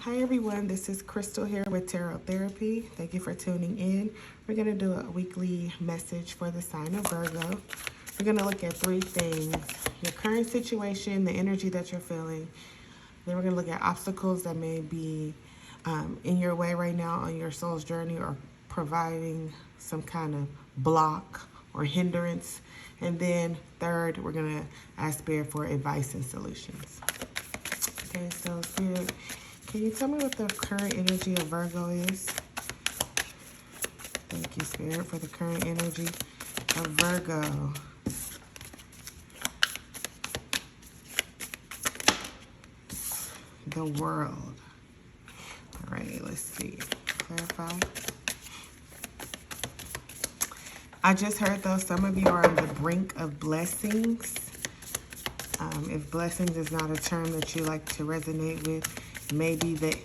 Hi everyone, this is Crystal here with Tarot Therapy. Thank you for tuning in. We're going to do a weekly message for the sign of Virgo. We're going to look at three things: your current situation, the energy that you're feeling. Then we're going to look at obstacles that may be in your way right now on your soul's journey or providing some kind of block or hindrance. And then third, we're going to ask Spirit for advice and solutions. Okay, so Spirit, can you tell me what the current energy of Virgo is? Thank you, Spirit, for the current energy of Virgo. The world. All right, let's see. Clarify. I just heard, though, some of you are on the brink of blessings. If blessings is not a term that you like to resonate with, maybe that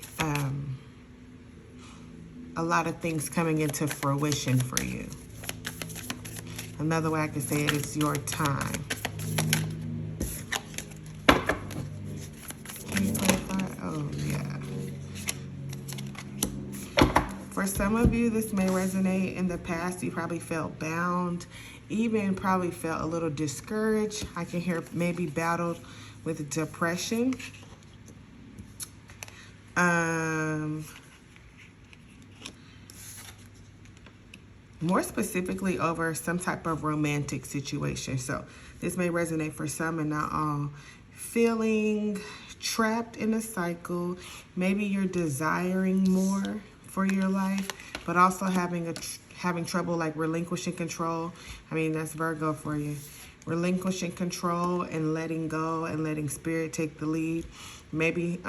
a lot of things coming into fruition for you. Another way I could say it is your time. Can you clarify? Oh, yeah. For some of you, this may resonate. In the past, you probably felt bound, even probably felt a little discouraged. I can hear maybe battled with depression. More specifically over some type of romantic situation. So this may resonate for some and not all. Feeling trapped in a cycle. Maybe you're desiring more for your life, but also having trouble like relinquishing control. I mean, that's Virgo for you. Relinquishing control and letting go and letting Spirit take the lead. Maybe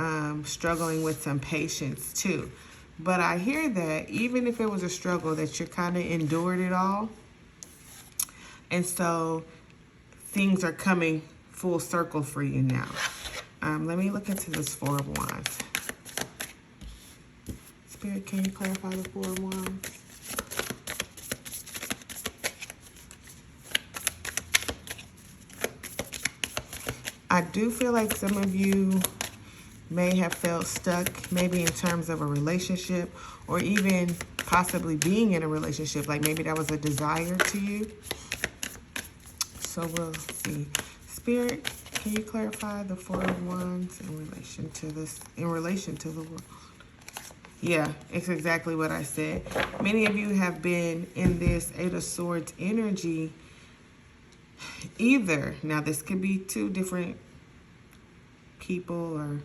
struggling with some patience too. But I hear that even if it was a struggle, that you kind of endured it all. And so things are coming full circle for you now. Let me look into this Four of Wands. Spirit, can you clarify the Four of Wands? I do feel like some of you may have felt stuck, maybe in terms of a relationship or even possibly being in a relationship. Like maybe that was a desire to you. So we'll see. Spirit, can you clarify the Four of Wands in relation to this, in relation to the world? Yeah, it's exactly what I said. Many of you have been in this Eight of Swords energy. Either, now this could be two different people or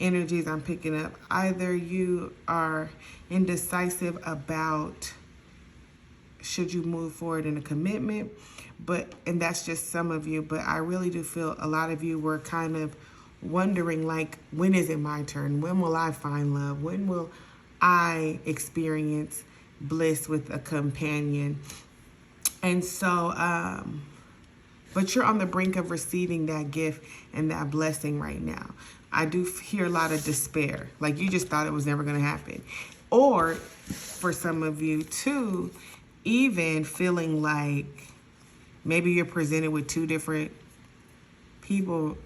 energies I'm picking up. Either you are indecisive about should you move forward in a commitment, and that's just some of you, but I really do feel a lot of you were kind of wondering, like, when is it my turn? When will I find love? When will I experience bliss with a companion? And so, but you're on the brink of receiving that gift and that blessing right now. I do hear a lot of despair, like you just thought it was never going to happen. Or for some of you too, even feeling like maybe you're presented with two different people,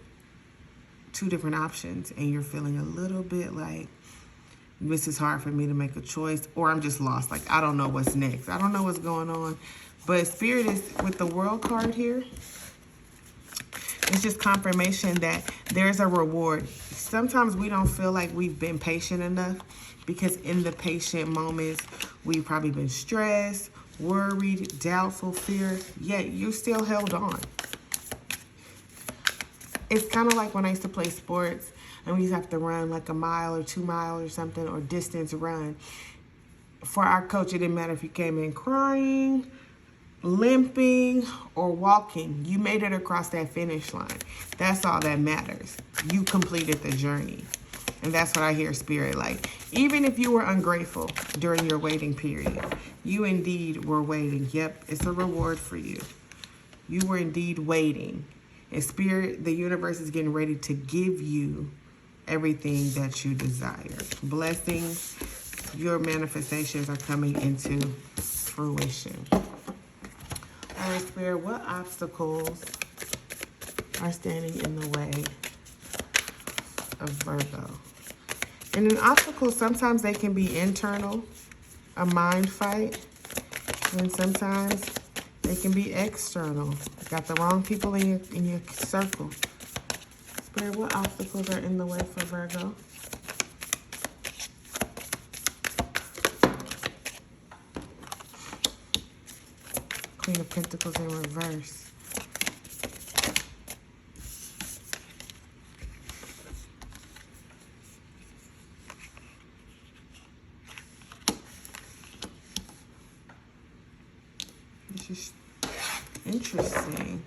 two different options, and you're feeling a little bit like, this is hard for me to make a choice, or I'm just lost. Like, I don't know what's next. I don't know what's going on. But Spirit is, with the World card here, it's just confirmation that there's a reward. Sometimes we don't feel like we've been patient enough because in the patient moments, we've probably been stressed, worried, doubtful, fear, yet you still held on. It's kind of like when I used to play sports and we used to have to run like a mile or 2 miles or something, or distance run. For our coach, it didn't matter if you came in crying, limping, or walking. You made it across that finish line. That's all that matters. You completed the journey. And that's what I hear Spirit like. Even if you were ungrateful during your waiting period, you indeed were waiting. Yep, it's a reward for you. You were indeed waiting. And Spirit, the universe is getting ready to give you everything that you desire. Blessings, your manifestations are coming into fruition. All right, Spirit, what obstacles are standing in the way of Virgo? And then obstacles, sometimes they can be internal, a mind fight. And sometimes they can be external. You got the wrong people in your circle. Spirit, what obstacles are in the way for Virgo? Queen of Pentacles in reverse. This is interesting.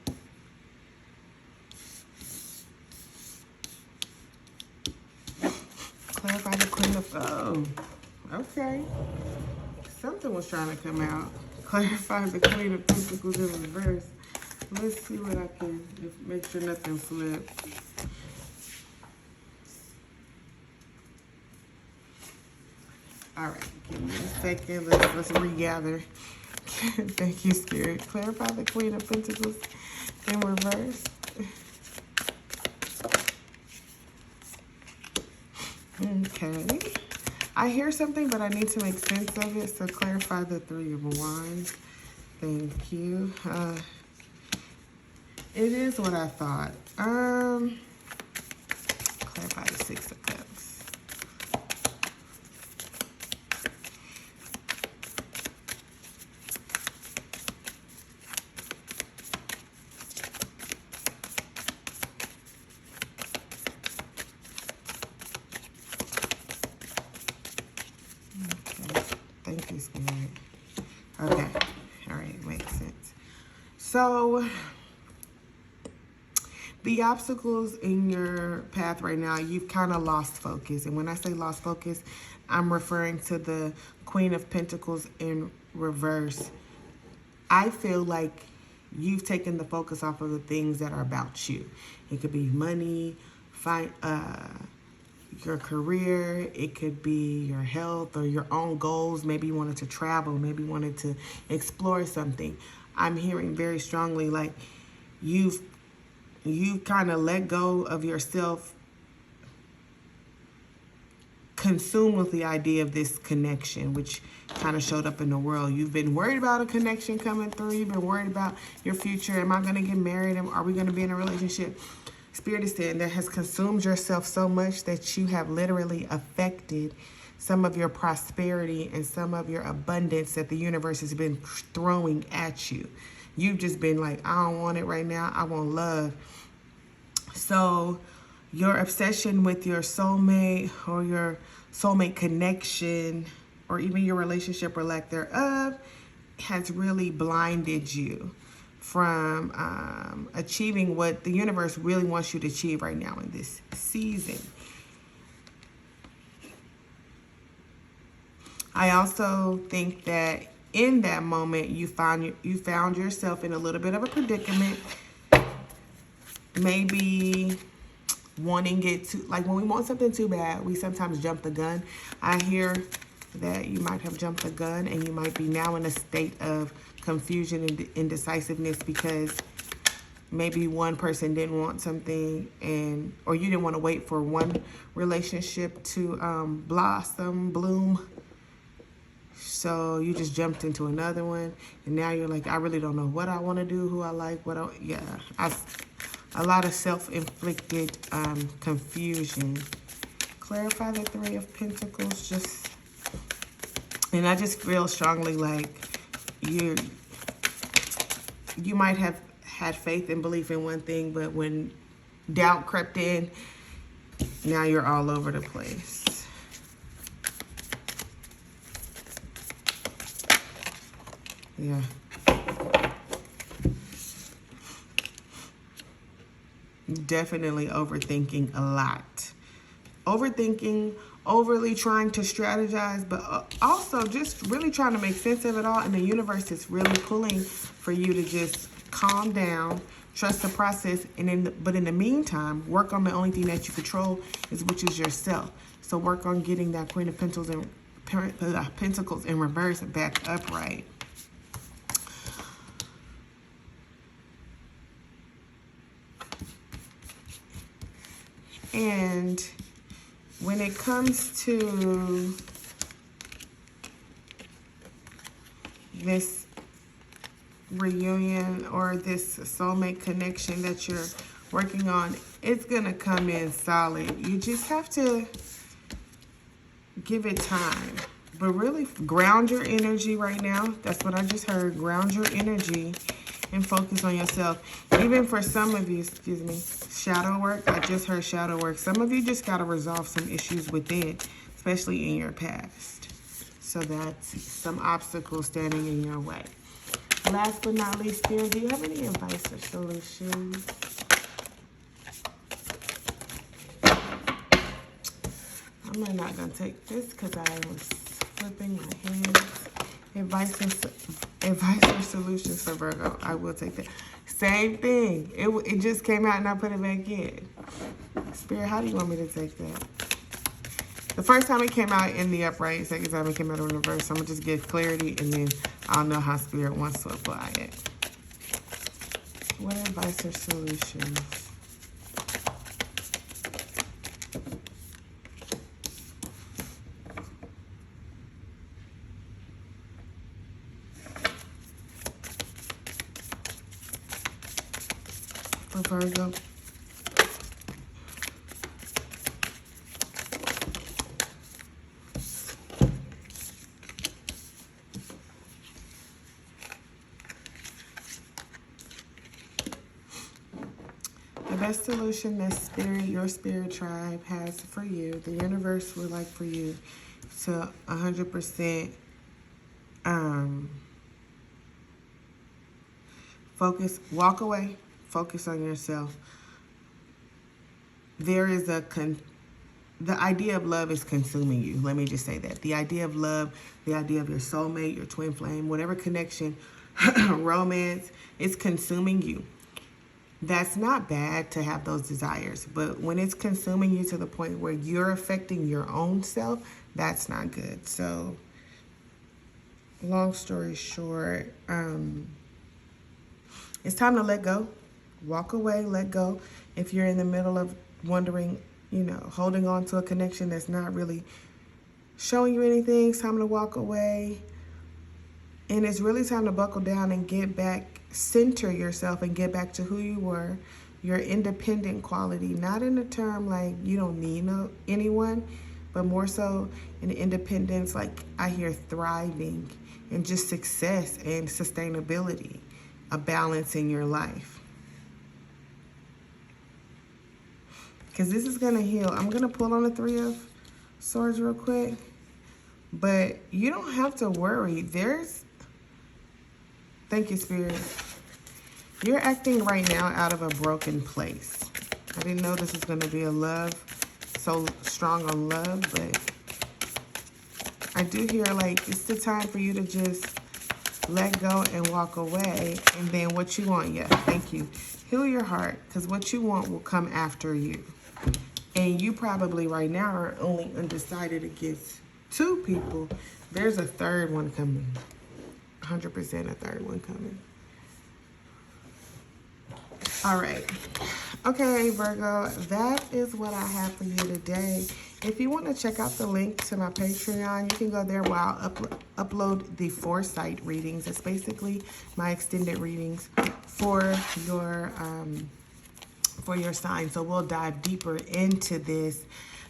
Clarify the Queen of... Oh, okay. Something was trying to come out. Clarify the Queen of Pentacles in reverse. Let's see what I can... Make sure nothing flipped. All right, give me a second. Let's regather. Thank you, Spirit. Clarify the Queen of Pentacles in reverse. Okay. I hear something, but I need to make sense of it. So clarify the Three of Wands. Thank you. It is what I thought. Clarify the Six of Cups. Thank you, Spirit. Okay. All right. Makes sense. So, the obstacles in your path right now, you've kind of lost focus. And when I say lost focus, I'm referring to the Queen of Pentacles in reverse. I feel like you've taken the focus off of the things that are about you. It could be money, your career, it could be your health or your own goals. Maybe you wanted to travel, maybe you wanted to explore something. I'm hearing very strongly like you've kind of let go of yourself, consumed with the idea of this connection, which kind of showed up in the world. You've been worried about a connection coming through. You've been worried about your future. Am I going to get married? Are we going to be in a relationship? Spirit is saying that has consumed yourself so much that you have literally affected some of your prosperity and some of your abundance that the universe has been throwing at you. You've just been like, I don't want it right now. I want love. So your obsession with your soulmate or your soulmate connection or even your relationship or lack thereof has really blinded you from achieving what the universe really wants you to achieve right now in this season. I also think that in that moment you found yourself in a little bit of a predicament. Maybe wanting it to, like when we want something too bad, we sometimes jump the gun. I hear that you might have jumped the gun and you might be now in a state of confusion and indecisiveness because maybe one person didn't want something or you didn't want to wait for one relationship to blossom, bloom. So you just jumped into another one and now you're like, I really don't know what I want to do, who I like, a lot of self-inflicted confusion. Clarify the Three of Pentacles. And I just feel strongly like you might have had faith and belief in one thing, but when doubt crept in, now you're all over the place. Yeah. Definitely overthinking a lot. Overthinking, overly trying to strategize, but also just really trying to make sense of it all. And the universe is really pulling for you to just calm down, trust the process, but in the meantime, work on the only thing that you control, which is yourself. So work on getting that Queen of Pentacles in reverse and back upright. And when it comes to this reunion or this soulmate connection that you're working on, it's gonna come in solid. You just have to give it time, but really ground your energy right now. That's what I just heard. Ground your energy and focus on yourself. Even for some of you, excuse me, shadow work. I just heard shadow work. Some of you just got to resolve some issues within, especially in your past. So that's some obstacles standing in your way. Last but not least, Spirit, do you have any advice or solutions? I'm not going to take this because I was flipping my hands. Advice or solutions for Virgo. I will take that. Same thing. It just came out and I put it back in. Spirit, how do you want me to take that? The first time it came out in the upright, second time it came out in reverse. I'm going to just give clarity and then I'll know how Spirit wants to apply it. What advice or solutions? For Virgo. The best solution that your spirit tribe has for you, the universe would like for you to 100% focus, walk away, focus on yourself. There is the idea of love is consuming you. Let me just say that. The idea of love, the idea of your soulmate, your twin flame, whatever connection, romance, it's consuming you. That's not bad to have those desires, but when it's consuming you to the point where you're affecting your own self, that's not good. So, long story short, it's time to let go. Walk away, let go. If you're in the middle of wondering, holding on to a connection that's not really showing you anything, it's time to walk away. And it's really time to buckle down and get back, center yourself and get back to who you were, your independent quality, not in a term like you don't need anyone, but more so in independence, like I hear thriving and just success and sustainability, a balance in your life. Because this is going to heal. I'm going to pull on the Three of Swords real quick. But you don't have to worry. Thank you, Spirit. You're acting right now out of a broken place. I didn't know this was going to be a love, so strong on love, but I do hear like it's the time for you to just let go and walk away. And then what you want, yeah, thank you. Heal your heart, because what you want will come after you. And you probably right now are only undecided against 2 people. There's a third one coming. 100% a third one coming. All right. Okay, Virgo, that is what I have for you today. If you want to check out the link to my Patreon, you can go there where I'll upload the foresight readings. It's basically my extended readings for your sign. So we'll dive deeper into this,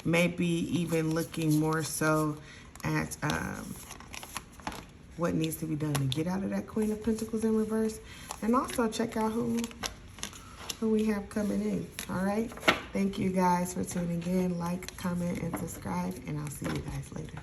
maybe even looking more so at what needs to be done to get out of that Queen of Pentacles in reverse, and also check out who we have coming in. All right, thank you guys for tuning in. Like, comment, and subscribe, and I'll see you guys later.